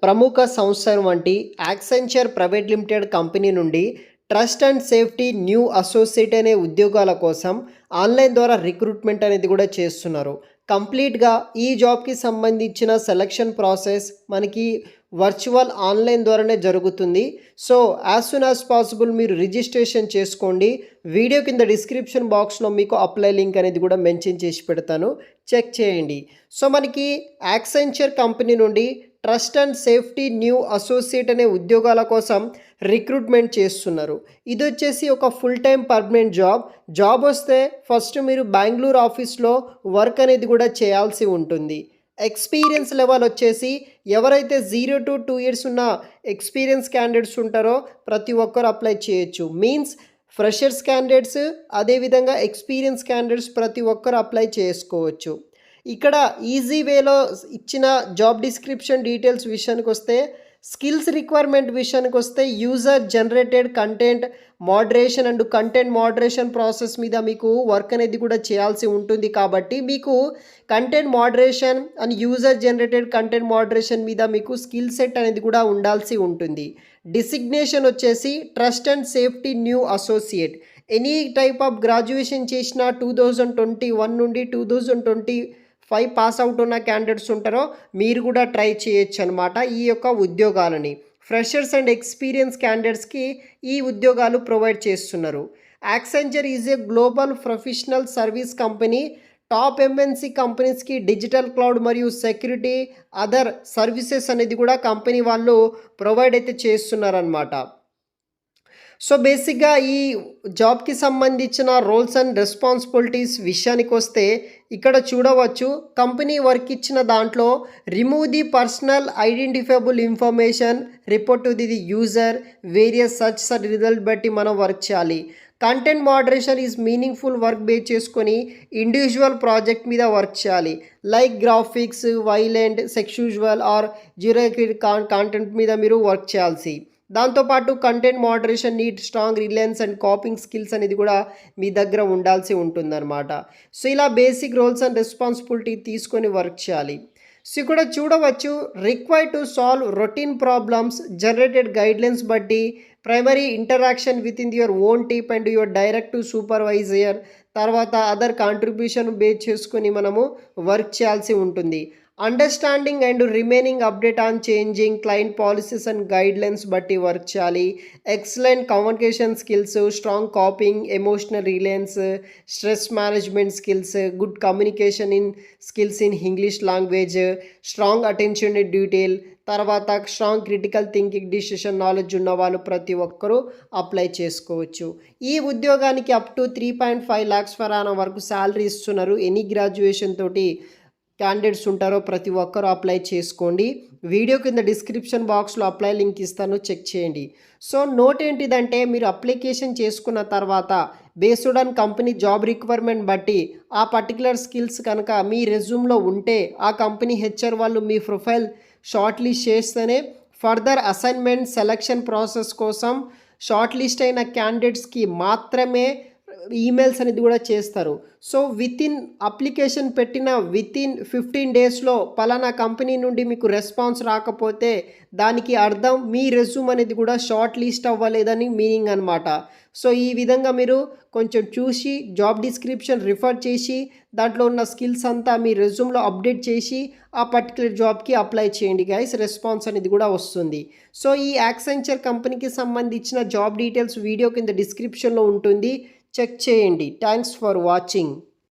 ప్రముఖ సంస్థ వంటి యాక్సెంచర్ ప్రైవేట్ లిమిటెడ్ కంపెనీ నుండి trust and safety new associate అనే ఉద్యోగాల కోసం ఆన్లైన్ ద్వారా రిక్రూట్మెంట్ అనేది కూడా చేస్తున్నారు. కంప్లీట్గా ఈ జాబ్కి సంబంధించిన సెలక్షన్ ప్రాసెస్ మనకి వర్చువల్ ఆన్లైన్ ద్వారానే జరుగుతుంది. So as soon as possible మీరు రిజిస్ట్రేషన్ చేసుకోండి. వీడియో కింద డిస్క్రిప్షన్ బాక్స్లో మీకు అప్లై లింక్ అనేది కూడా మెన్షన్ చేసి పెడతాను, చెక్ చేయండి. సో మనకి యాక్సెంచర్ కంపెనీ నుండి trust and safety new associate అనే ఉద్యోగాల కోసం రిక్రూట్మెంట్ చేస్తున్నారు. ఇది వచ్చేసి ఒక ఫుల్ టైం పర్మనెంట్ జాబ్ వస్తే ఫస్ట్ మీరు బెంగళూరు ఆఫీస్లో వర్క్ అనేది కూడా చేయాల్సి ఉంటుంది. ఎక్స్పీరియన్స్ లెవెల్ వచ్చేసి ఎవరైతే 0 to 2 years ఉన్న ఎక్స్పీరియన్స్ క్యాండిడేట్స్ ఉంటారో ప్రతి ఒక్కరు అప్లై చేయొచ్చు. మీన్స్ ఫ్రెషర్స్ క్యాండిడేట్స్, అదేవిధంగా ఎక్స్పీరియన్స్ క్యాండిడేట్స్ ప్రతి ఒక్కరు అప్లై చేసుకోవచ్చు. ఇక్కడ ఈజీ వేలో ఇచ్చిన జాబ్ డిస్క్రిప్షన్ డీటెయిల్స్ విషయానికి వస్తే, స్కిల్స్ రిక్వైర్మెంట్ విషయానికి వస్తే user generated content moderation and content moderation process మీద మీకు వర్క్ అనేది కూడా చేయాల్సి ఉంటుంది. కాబట్టి మీకు content moderation and user generated content moderation మీద మీకు స్కిల్ సెట్ అనేది కూడా ఉండాల్సి ఉంటుంది. డిసిగ్నేషన్ వచ్చేసి trust and safety new associate. Any type of graduation చేసిన 2021 నుండి 2025 పాస్ అవుట్ ఉన్న క్యాండిడేట్స్ ఉంటారో మీరు కూడా ట్రై చేయొచ్చు అనమాట ఈ యొక్క ఉద్యోగాలని. ఫ్రెషర్స్ అండ్ ఎక్స్పీరియన్స్ క్యాండిడేట్స్కి ఈ ఉద్యోగాలు ప్రొవైడ్ చేస్తున్నారు. Accenture is a global professional service company. Top MNC కంపెనీస్కి డిజిటల్ క్లౌడ్ మరియు సెక్యూరిటీ అదర్ సర్వీసెస్ అనేది కూడా కంపెనీ వాళ్ళు ప్రొవైడ్ అయితే చేస్తున్నారనమాట. సో బేసిక్గా ఈ జాబ్కి సంబంధించిన రోల్స్ అండ్ రెస్పాన్సిబిలిటీస్ విషయానికి వస్తే ఇక్కడ చూడవచ్చు. కంపెనీ వర్క్ ఇచ్చిన దాంట్లో remove the personal identifiable information, report to the user, various search result బట్టి మనం వర్క్ చేయాలి. Content moderation is meaningful work base చేసుకొని ఇండివిజువల్ ప్రాజెక్ట్ మీద వర్క్ చేయాలి. Like graphics, violent, sexual or geographic content మీద మీరు వర్క్ చేయాల్సి. దాంతోపాటు content moderation need strong reliance and coping skills అనేది కూడా మీ దగ్గర ఉండాల్సి ఉంటుందన్నమాట. సో ఇలా బేసిక్ రోల్స్ అండ్ రెస్పాన్సిబిలిటీ తీసుకొని వర్క్ చేయాలి. సో ఇక్కడ చూడవచ్చు, required to solve routine problems, generated guidelines బట్టి primary interaction with in your own team and your direct to supervisor, తర్వాత అదర్ కాంట్రిబ్యూషన్ బేస్ చేసుకొని మనము వర్క్ చేయాల్సి ఉంటుంది. Understanding and remaining update on changing client policies and guidelines బట్టి work చేయాలి. Excellent communication skills, strong coping, emotional reliance, stress management skills, good communication skills in English language, strong attention to detail, తర్వాత strong critical thinking, decision knowledge ఉన్న వాళ్ళు ప్రతి ఒక్కరూ apply చేసుకోవచ్చు. ఈ ఉద్యోగానికి up to 3.5 lakhs per annum వరకు salary ఇస్తున్నారు. ఎనీ గ్రాడ్యుయేషన్ తోటి క్యాండిడేట్స్ ఉంటారో ప్రతి ఒక్కరూ అప్లై చేసుకోండి. వీడియో కింద డిస్క్రిప్షన్ బాక్స్లో అప్లై లింక్ ఇస్తాను, చెక్ చేయండి. సో నోట్ ఏంటిదంటే, మీరు అప్లికేషన్ చేసుకున్న తర్వాత based on company job requirement బట్టి ఆ పర్టికులర్ స్కిల్స్ కనుక మీ రెజ్యూమ్లో ఉంటే ఆ కంపెనీ హెచ్ఆర్ వాళ్ళు మీ ప్రొఫైల్ షార్ట్ లిస్ట్ చేస్తేనే ఫర్దర్ అసైన్మెంట్ సెలక్షన్ ప్రాసెస్ కోసం షార్ట్ లిస్ట్ అయిన క్యాండిడేట్స్కి మాత్రమే ఈమెయిల్స్ అనేది కూడా చేస్తారు. సో అప్లికేషన్ పెట్టిన వితిన్ 15 daysలో పలానా కంపెనీ నుండి మీకు రెస్పాన్స్ రాకపోతే దానికి అర్థం మీ రెజ్యూమ్ అనేది కూడా షార్ట్ లిస్ట్ అవ్వలేదని మీనింగ్ అనమాట. సో ఈ విధంగా మీరు కొంచెం చూసి జాబ్ డిస్క్రిప్షన్ రిఫర్ చేసి దాంట్లో ఉన్న స్కిల్స్ అంతా మీ రెజ్యూమ్లో అప్డేట్ చేసి ఆ పర్టికులర్ జాబ్కి అప్లై చేయండి గైస్, రెస్పాన్స్ అనేది కూడా వస్తుంది. సో ఈ యాక్సెంచర్ కంపెనీకి సంబంధించిన జాబ్ డీటెయిల్స్ వీడియో కింద డిస్క్రిప్షన్లో ఉంటుంది, చెక్ చేయండి. Thanks for watching.